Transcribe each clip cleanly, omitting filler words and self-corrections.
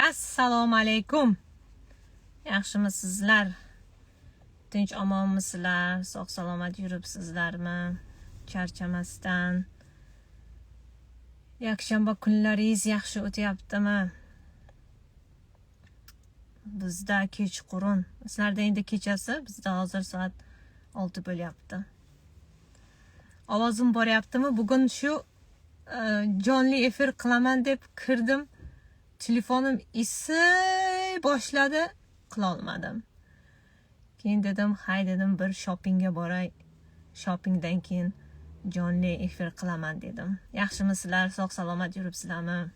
Assalomu alaykum. Yaxshimisizlar? Tinch omonmisizlar? Sog' salomat yuribsizlarmi? Charchamasdan. Yakshanba kunlaringiz yaxshi o'tyaptimi? Bizda kechqurun. Sizlarda endi kechasi, bizda hozir soat 6 bo'lyapti. Ovozim boryaptimi? Bugun shu jonli efir qilaman deb kirdim. Telefonim isiy boshladi, qila olmadim. Keyin dedim, hay dedim, bir shoppingga boray. Shoppingdan keyin jonli efir qilaman dedim. Yaxshimisizlar? Sog' salomat yuribsizlarmi?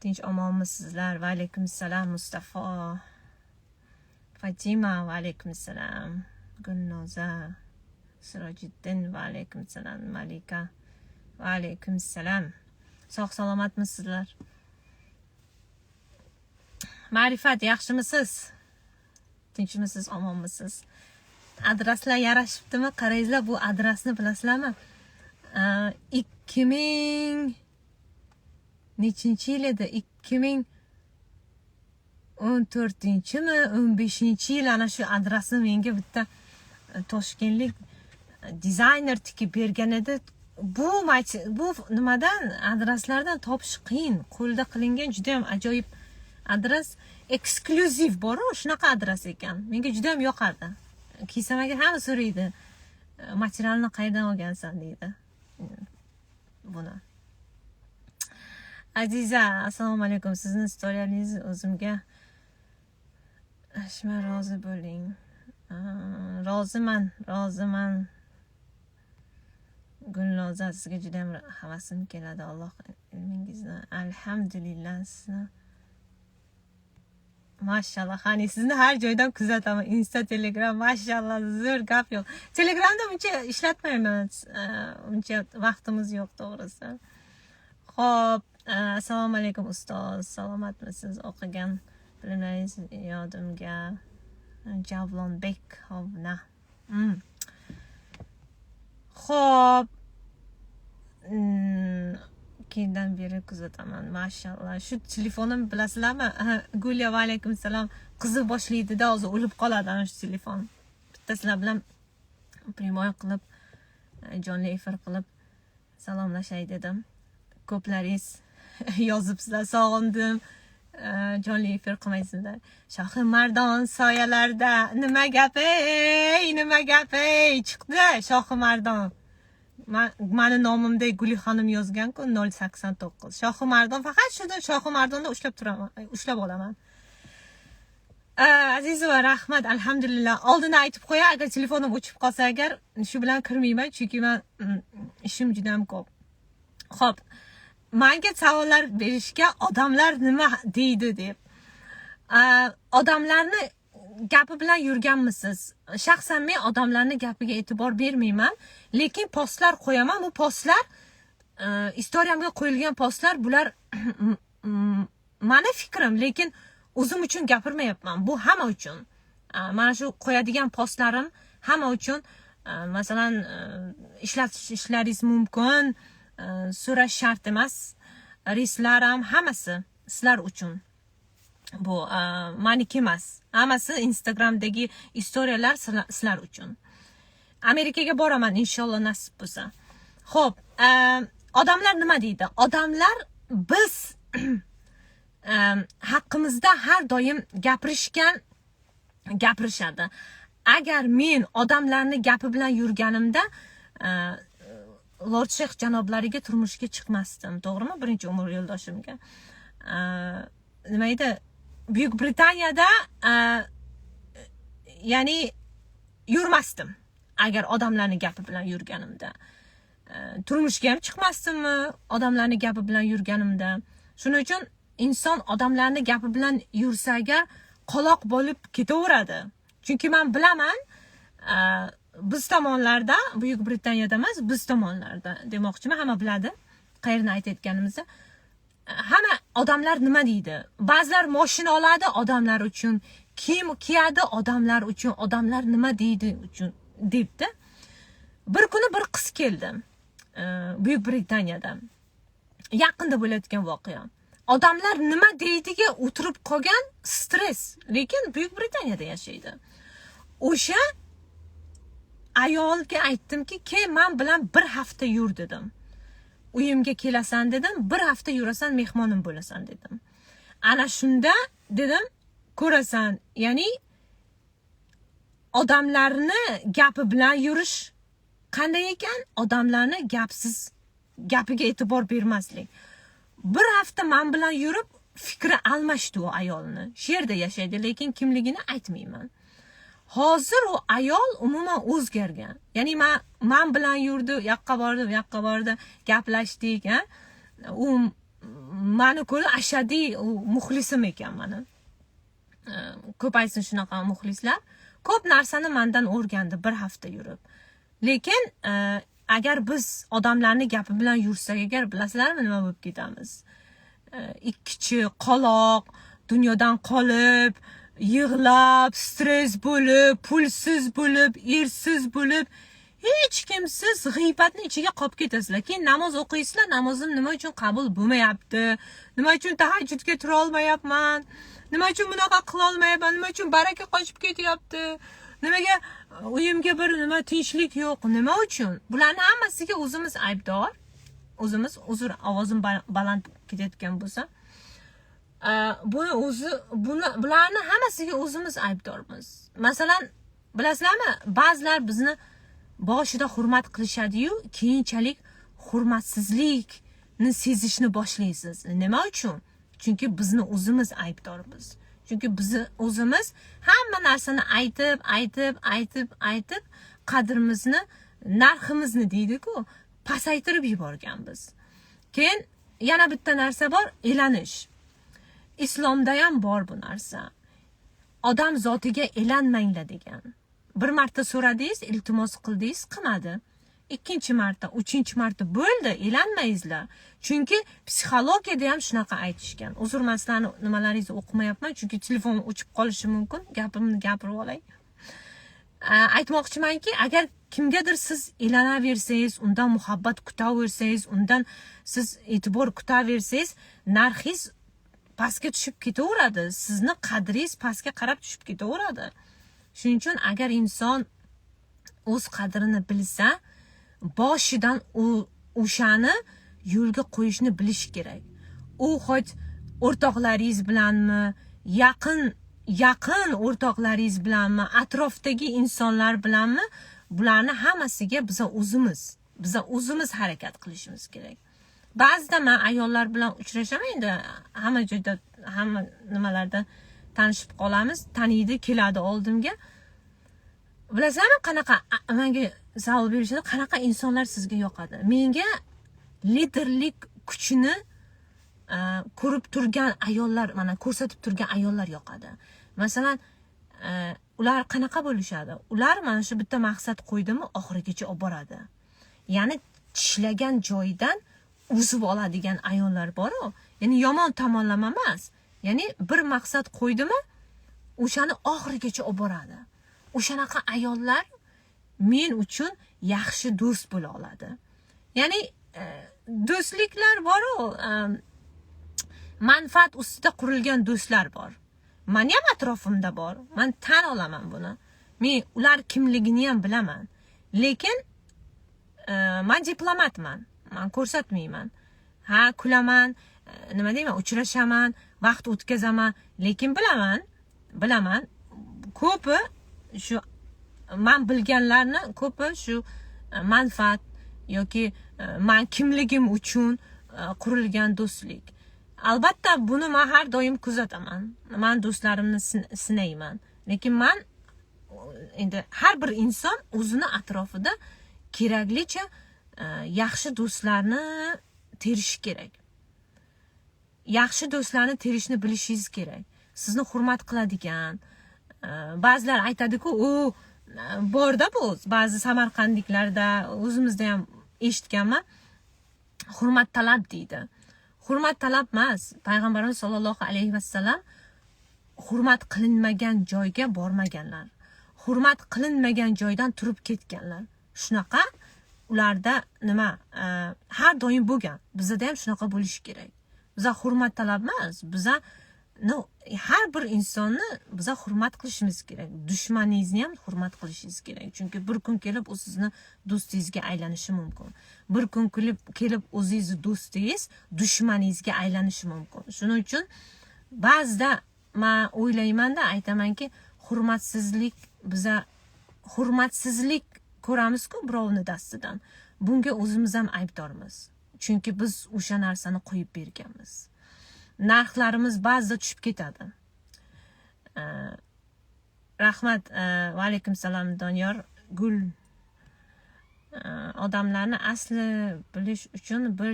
Tinch omonmisizlar? Va alaykum assalom Mustafa. Fatima, va alaykum assalom. Gulnoza, Sirojiddin, va alaykum assalom. Malika, va alaykum assalom. Sog' salomatmisizlar? Ma'rifat, yaxshimisiz? Tinchmisiz, omonmisiz? Adreslar yarashibdimi? Qarangizlar, bu adresni bilasizlarmi? 2000 nechinchi yil edi? 2014-mi, 15-yil ana shu adresni menga bitta toshkentlik dizayner tikib bergan edi. Bu nimadan adreslardan topish qiyin. Qo'lda qilingan juda ham ajoyib adres, eksklyuziv bor-ku, shunaqa adres ekan. Menga juda ham yoqadi. Kiysam agar hamma so'raydi, materialni qayerdan olgansan deydi. Buni. Aziza, assalomu alaykum. Sizni storiyangizni o'zimga ashma rozi bo'ling. Roziman. Gulnoza, sizga juda ham havasim keladi. Alloh ilmingizni, alhamdulillah, sizni mashallah, hani sizni har joydan kuzataman. Insta, Telegram, mashallah, zo'r gap yo'q. Telegramda uncha ishlatmayman. Uncha vaqtimiz yo'q, to'g'risi. Xo'p, assalomu alaykum ustoz. Salomatmisiz? O'qigan bilimlaringiz yodimga. Javlonbek Hovna. Xo'p. Keyindan beri kuzataman, mashallah. Shu telefonim bilasizlarmi? Gulya, va alaykum assalom. Qizi boshlaydi-da, hozir o'lib qoladi ana shu telefon. Bitta sizlar bilan primoy qilib, jonli efir qilib salomlashay dedim. Ko'plaringiz yozibsizlar, sog'indim. Jonli efir qilmaysizlar. Shohi Mardon soyalarda nima gapi chiqdi. Shohi Mardon. Mani nomimda Guli xonim yozgan-ku, 089. Shohi Mardon, faqat shundan Shohi Mardonda ushlab olaman. Aziz va rahmat, alhamdulillah. Oldin aytib qo'ya, agar telefonim o'chib qolsa agar, shu bilan kirmayman, chunki men ishim juda ham ko'p. Xo'p, menga savollar berishga odamlar nima deydi deb. Odamlarni gapi bilan yurganmisiz? Shaxsan men odamlarning gapiga e'tibor bermayman, lekin postlar qo'yaman. Bu postlar istoriyamga qo'yilgan postlar, bular meni fikrim, lekin o'zim uchun gapirmayapman. Bu hamma uchun. Mana shu qo'yadigan postlarim hamma uchun. Masalan, ishlatishlaringiz mumkin, so'rash shart emas. Reyslar ham hammasi sizlar uchun. Bu maniki emas. Hammasi Instagramdagi istoriyalar sizlar uchun. Amerikaga boraman inshaalloh nasib bo'lsa. Xo'p, odamlar nima deydi? Odamlar biz haqqimizda har doim gapirishadi. Agar men odamlarni gapi bilan yurganimda Lord Sheyx janoblariga turmushga chiqmasdim, to'g'rimi? Birinchi umr yo'ldoshimga. Nima edi? Buyuk Britaniyada ya'ni yurmasdim. Agar odamlarni gapi bilan yurganimda. Turmushga ham chiqmasdimmi odamlarni gapi bilan yurganimda. Shuning uchun inson odamlarni gapi bilan yursa agar qoloq bo'lib ketaveradi. Chunki men bilaman, biz tomonlarda, Buyuk Britaniyada emas, biz tomonlarda demoqchiman, hamma biladi qayerni aytayotganimizni. Hamma odamlar nima deydi? Ba'zilar mashina oladi odamlar uchun, kiyim kiyadi odamlar uchun, odamlar nima deydi uchun debdi. Bir kuni bir qiz keldi Buyuk Britaniyada. Yaqinda bo'layotgan voqea. odamlar nima deydiga o'tirib qolgan stress. Lekin Buyuk Britaniyada yashaydi. O'sha ayolga aytdimki, men bilan bir hafta yur dedim. Uyimga kelasan dedim, bir hafta yurasan, mehmonim bo'lasan dedim. Ana shunda dedim, ko'rasan, ya'ni odamlarni gapi bilan yurish qanday ekan, odamlarni gapiga e'tibor bermaslik. Bir hafta men bilan yurib, fikri almashdi u ayolni. Shu yerda yashaydi, lekin kimligini aytmayman. Hozir u ayol umuman o'zgargan. Ya'ni men bilan yurdi, u yoqqa bordi, gaplashdik, ha? U meni ko'ra ashadiy muxlisim ekan meni. Ko'paysin shunaqa muxlislar. Ko'p narsani mendan o'rgandi bir hafta yurib. Lekin agar biz odamlarni gapi bilan yursak, agar bilasizlarmi nima bo'lib ketamiz? Ikkichi, qoloq, dunyodan qolib, yig'lab, stress bo'lib, pulsiz bo'lib, ersiz bo'lib, hech kimsiz g'iybatning ichiga qolib ketasizlar. Keyin namoz o'qiysizlar, namozim nima uchun qabul bo'lmayapti? Nima uchun tahajjudga tura olmayapman? Nima uchun bunaqa qila olmayapman? Nima uchun baraka qochib ketyapti? Nimaga uyimga bir nima tinchlik yo'q? Nima uchun? Bularning hammasiga o'zimiz aybdor. O'zimiz, uzr, ovozim baland ketayotgan bo'lsa, bularni hammasiga o'zimiz aybdormiz. Masalan, bilasizlarmi, ba'zilar bizni boshida hurmat qilishadi-yu, keyinchalik hurmatsizlikni sezishni boshlaysiz. Nima uchun? Chunki bizni o'zimiz aybdormiz. Chunki biz o'zimiz hamma narsani aytib qadrimizni, narximizni deydi-ku, pasaytirib yuborganmiz. Keyin yana bitta narsa bor, elanish. Islomda ham bor bu narsa. Odam zotiga elanmanglar degan. Bir marta so'radingiz, iltimos qildingiz, qilmadi. Ikkinchi marta, uchinchi marta bo'ldi, elanmaysizlar. Chunki psixologiyada ham shunaqa aytishgan. Uzr, men sizlarni nimalaringizni o'qimayapman, chunki telefon o'chib qolishi mumkin. Gapimni gapirib olay. Aytmoqchimanki, agar kimgadir siz elanaversangiz, undan muhabbat kutaversangiz, undan siz e'tibor kutaversangiz, narxingiz pastga tushib ketaveradi. Sizni qadringiz pastga qarab tushib ketaveradi. Shuning uchun agar inson o'z qadrini bilsa, boshidan o'shani yo'lga qo'yishni bilish kerak. U xo'j o'rtoqlaringiz bilanmi, yaqin o'rtoqlaringiz bilanmi, atrofdagi insonlar bilanmi, bularni hammasiga biz o'zimiz harakat qilishimiz kerak. Ba'zida men ayollar bilan uchrashaman, endi hamma joyda, hamma nimalarda tanishib qolamiz, taniydi, keladi oldimga. Bilasizlarmi, qanaqa menga savol berishadi, qanaqa insonlar sizga yoqadi? Menga liderlik kuchini ko'rib turgan ayollar, mana ko'rsatib turgan ayollar yoqadi. Masalan, ular qanaqa bo'lishadi? Ular mana shu bitta maqsad qo'ydimi, oxirigacha olib boradi. Ya'ni tishlagan joyidan uzib oladigan ayollar bor-ku. Ya'ni yomon tomonlama emas. Ya'ni bir maqsad qo'ydimi, o'shani oxirigacha olib boradi. O'shanaqa ayollar men uchun yaxshi do'st bo'la oladi. Ya'ni do'stliklar bor-ku, manfaat ustida qurilgan do'stlar bor. Meni ham atrofimda bor. Men tan olaman buni. Men ular kimligini ham bilaman. Lekin men diplomatman. Men ko'rsatmayman. Ha, kulaman, nima deyman, uchrashaman, vaqt o'tkazaman, lekin bilaman, ko'pi shu men bilganlarni ko'pi shu manfaat yoki men kimligim uchun qurilgan do'stlik. Albatta buni men har doim kuzataman. Men do'stlarimni sinayman. Lekin men endi har bir inson o'zini atrofida keraklicha yaxshi do'stlarni terish kerak. Yaxshi do'stlarni terishni bilishingiz kerak. Sizni hurmat qiladigan. Ba'zilar aytadi-ku, u borda bu, ba'zi samarqandliklarda, o'zimizda ham eshitganman, hurmat talab deydi. Hurmat talab emas. Payg'ambarimiz sollallohu alayhi vasallam hurmat qilinmagan joyga bormaganlar. Hurmat qilinmagan joydan turib ketganlar. Shunaqa ularda nima har doim bo'lgan. Bizda ham shunaqa bo'lishi kerak. biza hurmat talab emas. Biza har bir insonni biza hurmat qilishimiz kerak. Dushmaningizni ham hurmat qilishingiz kerak. Chunki bir kun kelib u sizni do'stingizga aylanishi mumkin. Bir kun kelib o'zingizni do'stingiz dushmaningizga aylanishi mumkin. Shuning uchun ba'zida men o'ylayman-da, aytamanki, hurmatsizlik ko'ramiz-ku birovning dastidan. Bunga o'zimiz ham aybdormiz. Chunki biz o'sha narsani qo'yib berganmiz. Narxlarimiz ba'zida tushib ketadi. Rahmat, va alaykum salom Doniyor. Gul odamlarni asli bilish uchun bir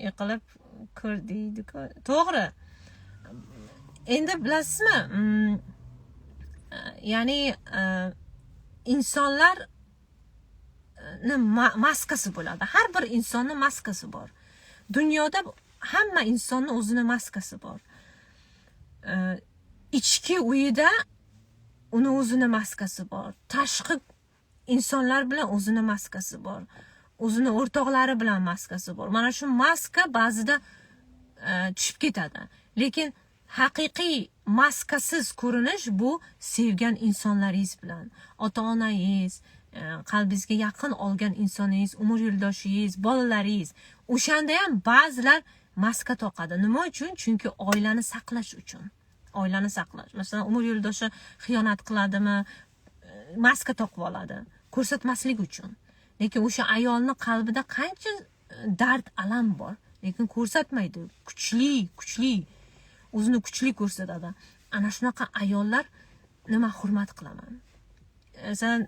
yiqilib ko'r deydi-ku. To'g'ri. Endi bilasizmi? Ya'ni insonlar maskasi bo'ladi. Har bir insonning maskasi bor. Dunyoda hamma insonning o'zining maskasi bor. Ichki uyida uni o'zining maskasi bor. Tashqi insonlar bilan o'zining maskasi bor. O'zining o'rtoqlari bilan maskasi bor. Mana shu maska ba'zida tushib ketadi. Lekin haqiqiy maskasiz ko'rinish bu sevgan insonlaringiz bilan, ota-onangiz, qalbingizga yaqin olgan insoningiz, umr yo'ldoshingiz, bolalaringiz. O'shanda ham ba'zilar maska taqadi. Nima uchun? Chunki oilani saqlash uchun. Oilani saqlash. Masalan, umr yo'ldoshi xiyonat qiladimi, maska taqib oladi. Ko'rsatmaslik uchun. Lekin o'sha ayolning qalbida qancha dard, alam bor, lekin ko'rsatmaydi. Kuchli. O'zini kuchli ko'rsatadi. Ana shunaqa ayollar nima hurmat qilaman. Masalan,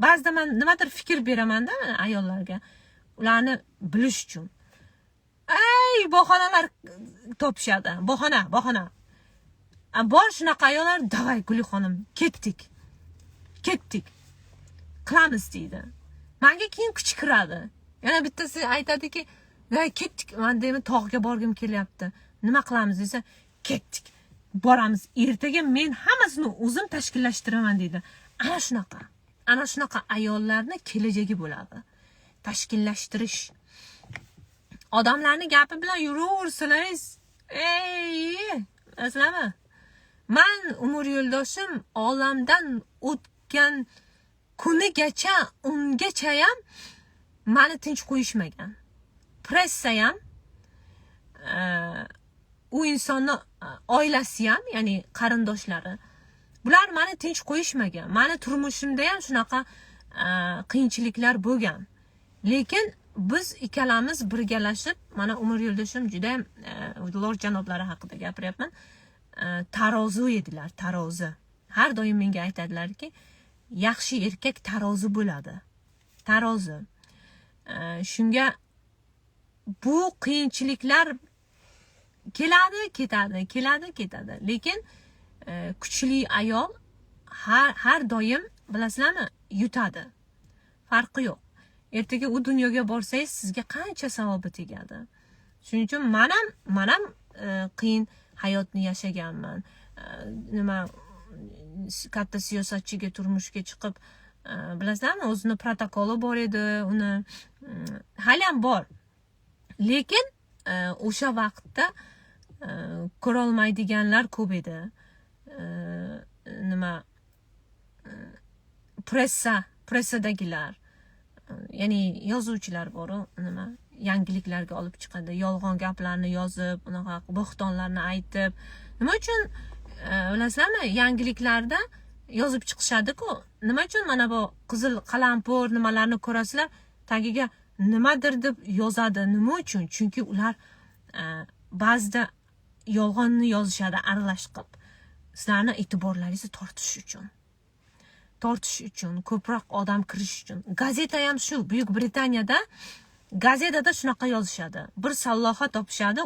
ba'zida men nimadir fikr beraman-da ayollarga. Ularni bilish uchun. Bahonalar topishadi. Bahona. Bor shunaqa ayollar, "Davay Guli xonim, ketdik. Qilamiz" deydi. Menga keyin kuch kiradi. Yana bittasi aytadiki, "Voy, ketdik. Men deyman, tog'ga borgim kelyapti. Nima qilamiz?" desa, "Ketdik. Boramiz. Ertaga men hammasini o'zim tashkillashtiraman" deydi. Ana shunaqa ayollarning kelajagi bo'ladi. Tashkillashtirish. Odamlarning gapi bilan yuraversangiz, masalami? Men umr yo'ldoshim olamdan o'tgan kunigacha, ungacha ham meni tinch qo'yishmagan. Pressa ham, u insonni oilasi ham, ya'ni qarindoshlari, bular meni tinch qo'yishmagan. Meni turmushimda ham shunaqa qiyinchiliklar bo'lgan. Lekin biz ikkalamiz birgalashib, mana umr yo'ldoshim juda ham Lord janoblari haqida gapiryapman. Tarozi edilar, tarozi. Har doim menga aytadilarki, yaxshi erkak tarozi bo'ladi. Tarozi. Shunga bu qiyinchiliklar keladi, ketadi. Lekin kuchli ayol har doim, bilasizlarmi, yutadi. Farqi yo'q. Ertaga u dunyoga borsangiz, sizga qancha savobi tegadi. Shuning uchun men ham qiyin hayotni yashaganman. Katta siyosatchiga turmushga chiqib, bilasizlarmi, o'zini protokoli bor edi, uni hali ham bor. Lekin o'sha vaqtda ko'ra olmaydiganlar ko'p edi. Pressadagilar, ya'ni yozuvchilar bor-ku, yangiliklarga olib chiqadi, yolg'on gaplarni yozib, unaqa bo'xtonlarni aytib. Nima uchun bilasizlarmi, yangiliklarda yozib chiqishadi-ku. Nima uchun mana bu qizil qalampur nimalarni ko'rasizlar, tagiga nimadir deb yozadi. Nima uchun? Chunki ular ba'zida yolg'onni yozishadi aralashib. Sizlarning e'tiborlaringizni tortish uchun, ko'proq odam kirish uchun. Gazeta ham shu, Buyuk Britaniyada gazetada shunaqa yozishadi. Bir salloha topishadi,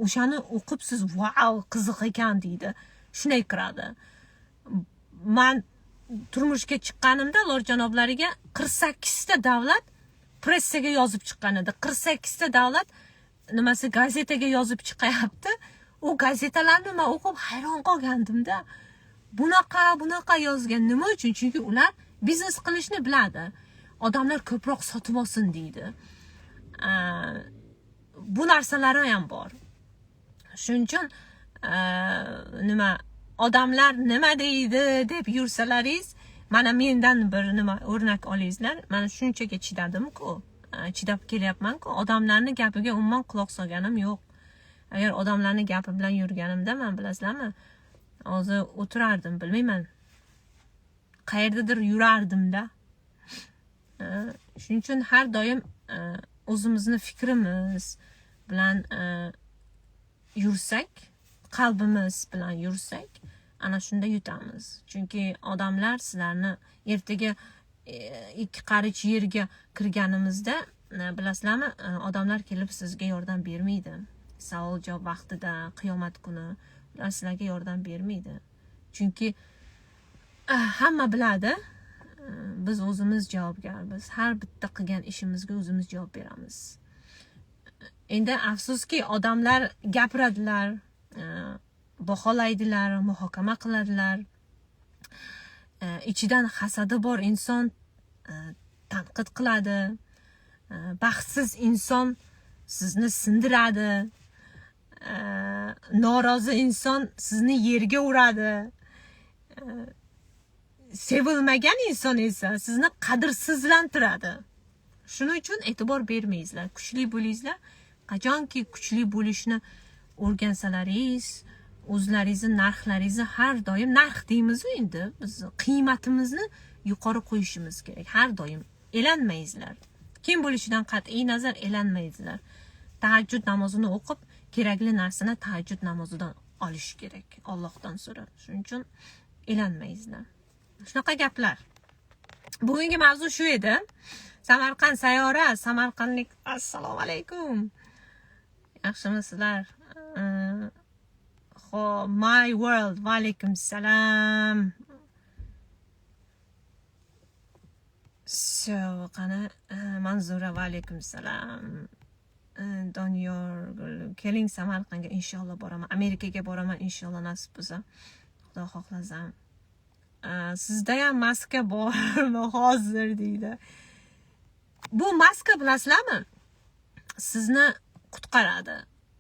o'shani o'qib siz "Vau, qiziq ekan" deydi. Shunday kiradi. Men turmushga chiqqanimda Lord janoblariga 48 ta davlat pressaga yozib chiqqan edi. 48 ta davlat gazetaga yozib chiqayapti. U gazetalarni men o'qib hayron qolgandim-da. Bunaqa yozgan. Nima uchun? Chunki ular biznes qilishni biladi. Odamlar ko'proq sotib olsin deydi. bu narsalari ham bor. Shuning uchun nima odamlar nima deydi deb yursalaringiz, mana mendan bir nima o'rnak olingizlar. Mana shunchaga chidadim-ku, chidab kelyapman-ku. Odamlarni gapiga umuman quloq solganim yo'q. Agar odamlarni gapi bilan yurganimda, men bilasizlarmi, hozir o'tirardim, bilmayman. Qayerdadir yurardim-da. Shuning uchun har doim o'zimizni fikrimiz bilan yursak, qalbimiz bilan yursak, ana shunda yutamiz. Chunki odamlar sizlarni ertaga ikki qarich yerga kirganimizda, bilasizlarmi, odamlar kelib sizga yordam bermaydi. Savol javob vaqtida, qiyomat kuni ular sizlarga yordam bermaydi. Chunki hamma biladi, biz o'zimiz javobgarmiz. Har bitta qilgan ishimizga o'zimiz javob beramiz. Endi afsuski odamlar gapiradilar, baholaydilar, muhokama qiladilar. Ichidan hasadi bor inson tanqid qiladi. Baxtsiz inson sizni sindiradi. Norozi inson sizni yerga uradi. Sevilmagan inson esa sizni qadrsizlantiradi. Shuning uchun e'tibor bermaysizlar, kuchli bo'lingizlar. Qachonki kuchli bo'lishni o'rgansalaringiz, o'zlaringizni narxlaringizni har doim narx deymiz endi, biz qiymatimizni yuqori qo'yishimiz kerak. Har doim elanmaysizlar. Kim bo'lishidan qat'iy nazar elanmaysizlar. Tahajjud namozini o'qib, kerakli narsani tahajjud namozidan olish kerak, Allohdan so'rab. Shuning uchun elanmaysizlar. Shunaqa gaplar. Bugungi mavzu shu edi. Samarqand sayyora, samarqandlik, assalomu alaykum. Yaxshimisizlar? My world, va alaykum assalom. So, qani Manzura, va alaykum assalom. Doniyor, keling Samarqandga inshaalloh boraman. Amerikaga boraman inshaalloh nasib bo'lsa. Xudo xohlasa. Sizda ham maska bormi hozir deydi. Bu maska bilasizlarmi? Sizni qutqaradi.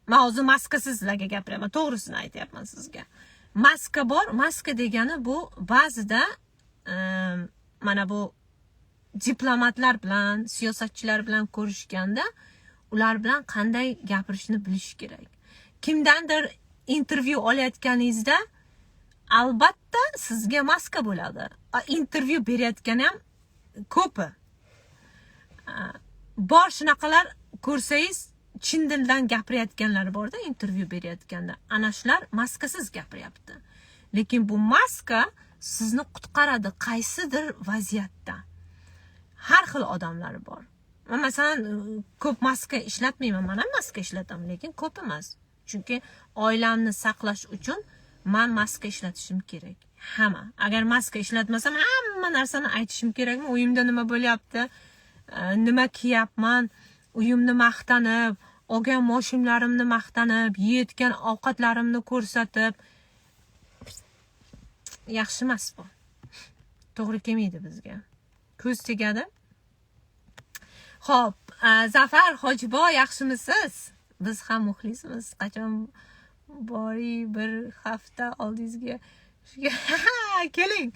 Men hozir maskasiz sizlarga gapiraman, to'g'risini aytyapman sizga. Maska bor, maska degani bu ba'zida mana bu diplomatlar bilan, siyosatchilar bilan ko'rishganda ular bilan qanday gapirishni bilish kerak. Kimdandir intervyu olayotganingizda albatta sizga maska bo'ladi. Intervyu berayotgani ham ko'pi. Bor shunaqalar ko'rsangiz, chin dildan gapirayotganlar borda, intervyu berayotganda. Ana shular maskasiz gapiryapti. Lekin bu maska sizni qutqaradi qaysidir vaziyatda. Har xil odamlar bor. Men masalan ko'p maska ishlatmayman, men ham maska ishlataman, lekin ko'p emas. Chunki oilamni saqlash uchun men maska ishlatishim kerak. Hamma. Agar maska ishlatmasam, hamma narsani aytishim kerakmi? Uyimda nima bo'lyapti? Nima kiyapman? Uyimni maqtanib, olgan moshimlarimni maqtanib, yeyotgan ovqatlarimni ko'rsatib. Yaxshi emas bu. To'g'ri kelmaydi bizga. Ko'z tegadi. Xo'p, Zafar Hojiboy, yaxshimisiz? Biz ham muxlisimiz. Qachon bori bir hafta oldingizga keling.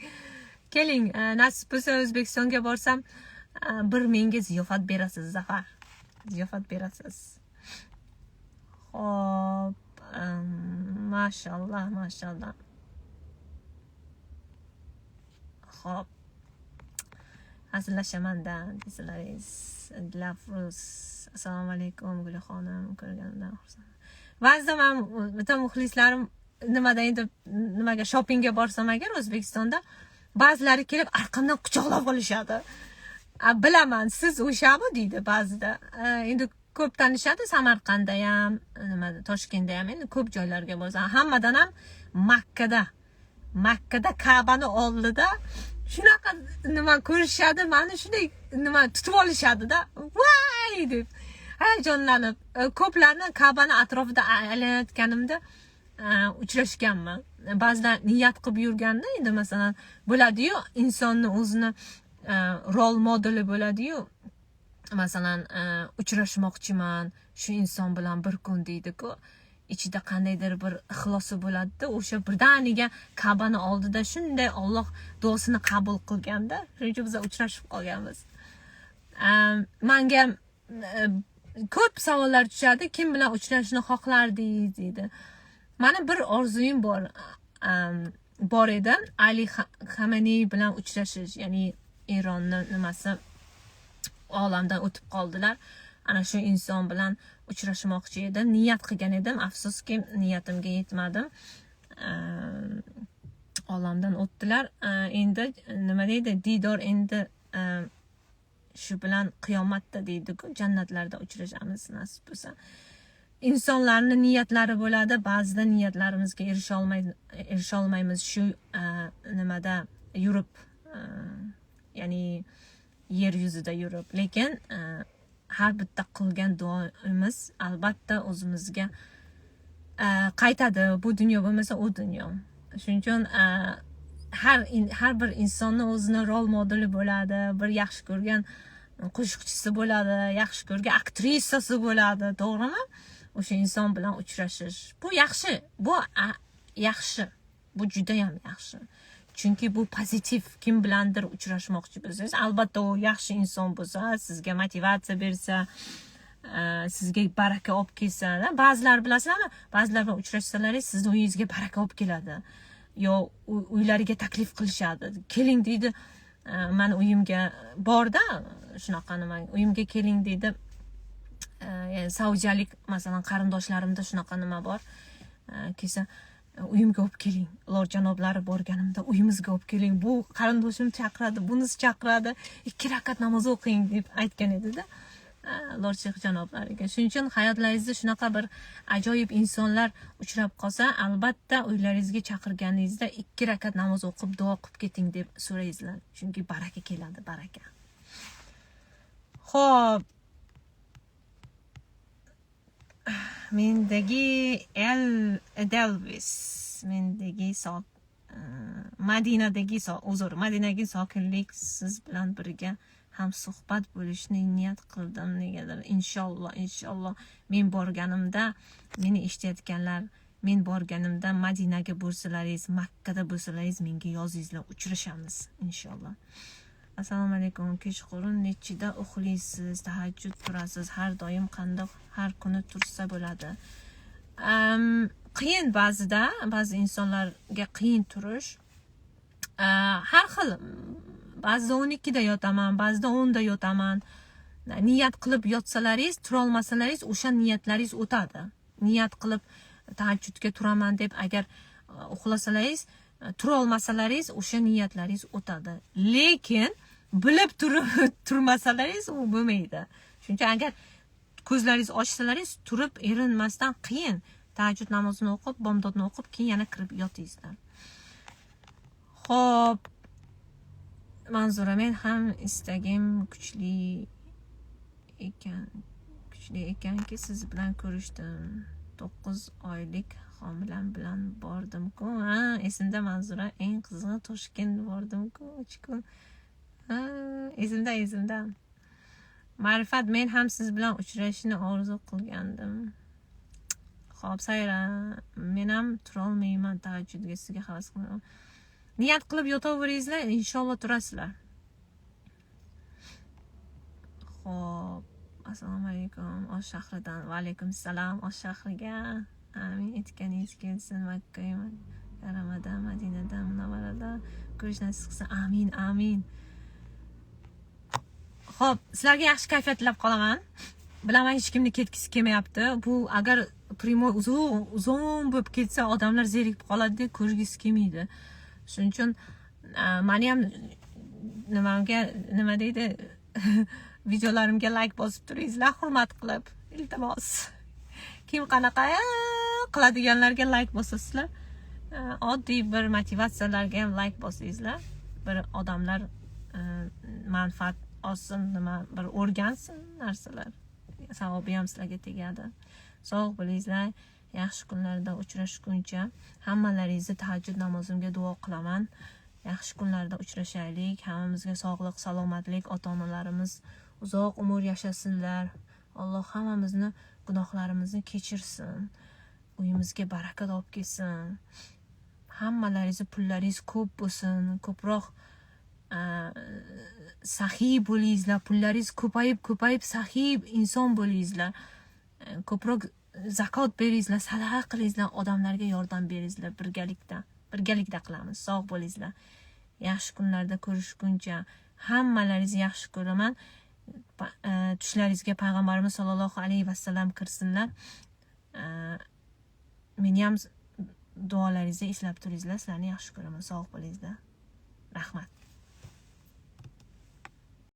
Keling, nasib bo'lsa O'zbekistonga borsam, bir menga ziyofat berasiz, Zafar. Ziyofat berasiz. Xo'p, mashallah, mashallah. Xo'p. Hazillashamanda deysalaringiz. Dilafruz. Assalomu alaykum Gulxonim, ko'rganimdan xursand. Ba'zida men bitta muxlislarim nimaga shoppingga borsam agar O'zbekistonda ba'zilari kelib arqamdan quchoqlab olishadi. Bilaman, siz o'shami deydi ba'zida. Endi ko'p tanishadi Samarqandda ham, Toshkentda ham, endi ko'p joylarga borsam, hammadan ham Makkada Ka'bani oldida shunaqa nima ko'rishadi, meni shunday nima tutib olishadi-da. Voy deb hayajonlanib, ko'plarni Ka'bani atrofida aylanayotganimda uchrashganman. Ba'zilar niyat qilib yurganda, endi masalan bo'ladi-yu, insonni o'zini rol modeli bo'ladi-yu. masalan uchrashmoqchiman shu inson bilan bir kun deydi-ku, ichida qandaydir bir ixlosi bo'ladi-da, o'sha birdaniga Ka'bani oldida shunday Alloh duosini qabul qilganda, shuning uchun biz uchrashib qolganmiz. Menga ko'p savollar tushadi, kim bilan uchrashishni xohlardingiz deydi. Meni bir orzuyim bor edi, Ali Xamenei bilan uchrashish, ya'ni Eronning nimasi olamdan o'tib qoldilar. Ana shu inson bilan uchrashmoqchi edim, niyat qilgan edim, afsuski niyatimga yetmadim. Olamdan o'tdilar. Endi nima deydi? Didor endi shu bilan qiyomatda deydi-ku, jannatlarda uchrashamiz nasib bo'lsa. İnsanlarning niyatlari bo'ladi, ba'zida niyatlarimizga erisha olmaymiz shu nimada yurib, ya'ni yer yuzida yurib, lekin har bitta qilgan duoimiz albatta o'zimizga qaytadi. Bu dunyo bo'lmasa u dunyo. Shuning uchun har bir insonning o'zini rol modeli bo'ladi, bir yaxshi ko'rgan qo'shiqchisi bo'ladi, yaxshi ko'rgan aktrisasi bo'ladi, to'g'rimi? O'sha inson bilan uchrashish bu yaxshi, bu juda ham yaxshi. Chunki bu pozitiv, kim bilandir uchrashmoqchi bo'lsangiz, albatta u yaxshi inson bo'lsa, sizga motivatsiya bersa, sizga baraka olib kelsa, ba'zilar bilasizlarmi, ba'zilar bilan uchrashsalaringiz sizning uyingizga baraka olib keladi. Yo uylariga taklif qilishadi. Keling deydi, men uyimga borda shunaqa nima, uyimga keling deydi. Saudiyalik masalan qarindoshlarimda shunaqa nima bor. Kelsa uyimga olib keling. Ular janoblari borganimda uyimizga olib keling. Bu qarindoshim chaqiradi, bunisi chaqiradi. 2 rakat namoz o'qing deb aytgan edi-da. Ular janoblariga. Shuning uchun hayotlaringizda shunaqa bir ajoyib insonlar uchrab qolsa, albatta uylaringizga chaqirganingizda 2 rakat namoz o'qib, duo qilib keting deb so'raysizlar. Chunki baraka keladi, baraka. Xo'p, mendagi Edelweiss, mendagi Madinadagi sokinlik siz bilan birga ham suhbat bo'lishni niyat qildim negadir. Inshaalloh men borganimda, meni eshitayotganlar, men borganimda Madinaga bo'lsalaringiz, Makkada bo'lsalaringiz menga yozingizlar, uchrashamiz inshaalloh. Assalomu alaykum. Kechqurun nechida uxlaysiz, tahajjud turasiz, har doim qandoq har kuni tursa bo'ladi? Qiyin ba'zida, ba'zi insonlarga qiyin turish. Har xil. Ba'zida 12 da yotaman, ba'zida 10 da yotaman. Niyat qilib yotsalaringiz, tura olmasalaringiz, o'sha niyatlaringiz o'tadi. Niyat qilib tahajjudga turaman deb agar uxlasalaringiz, tura olmasalaringiz, o'sha niyatlaringiz o'tadi. Lekin bilib turmasalaringiz u bo'lmaydi. Shuning uchun agar ko'zlaringiz ochsalaringiz, turib erinmasdan qiyin. Tahajjud namozini o'qib, bomdodni o'qib, keyin yana kirib yotingizlar. Xo'p, Manzura, men ham istagim kuchli ekanki siz bilan ko'rishdim. 9 oylik homilam bilan bordim-ku. Esimda Manzura, eng qizig'i Toshkent bordim-ku, 3 kun. Esimda. Ma'rifat, men ham siz bilan uchrashishni orzu qilgandim. Xo'p, Sayra, men ham tura olmayman tahajjudga, sizga havas qilaman. Niyat qilib yotaveringizlar, inshaalloh turasizlar. Xo'p, assalomu alaykum. Osh shahridan. Va alaykum assalom. Osh shahriga. Amin etganingiz kelsin. Makka, Ramadan, Madinada, Munavvarada ko'rish nasib qilsa. Amin. Xo'p, sizlarga yaxshi kayfiyat tilab qolaman. Bilaman hech kimni ketgisi kelmayapti. Bu agar primoy uzun bo'lib ketsa, odamlar zerikib qoladi, ko'rgisi kelmaydi. Shuning uchun meni ham nima deydi, videolarimga like bosib turingizlar, hurmat qilib, iltimos. Kim qanaqa qiladiganlarga like bosasizlar, oddiy bir motivatsiyalarga ham like bosingizlar. Bir odamlar manfaat olsin, bir o'rgansin narsalar. Savobi ham sizlarga tegadi. Sog' bo'lingizlar. Yaxshi kunlarda uchrashguncha hammalaringizni tahajjud namozimga duo qilaman. Yaxshi kunlarda uchrashaylik. Hammamizga sog'lik, salomatlik, ota-onalarimiz uzoq umr yashasinlar. Alloh hammamizni gunohlarimizni kechirsin. Uyimizga barakat olib kelsin. Hammalaringiz pullaringiz ko'p bo'lsin, ko'proq saxiy bo'lingizlar, pullaringiz ko'payib saxiy inson bo'lingizlar. Ko'proq zakot beringizlar, sadaqa qilingizlar, odamlarga yordam beringizlar birgalikda qilamiz. Sog' bo'lingizlar. Yaxshi kunlarda ko'rishguncha hammalaringizni yaxshi ko'raman. Tushlaringizga payg'ambarimiz sollallohu alayhi vasallam kirsinlar. Meni ham duolaringizda eslab turingizlar. Sizlarni yaxshi ko'raman. Sog' bo'lingizlar. Rahmat.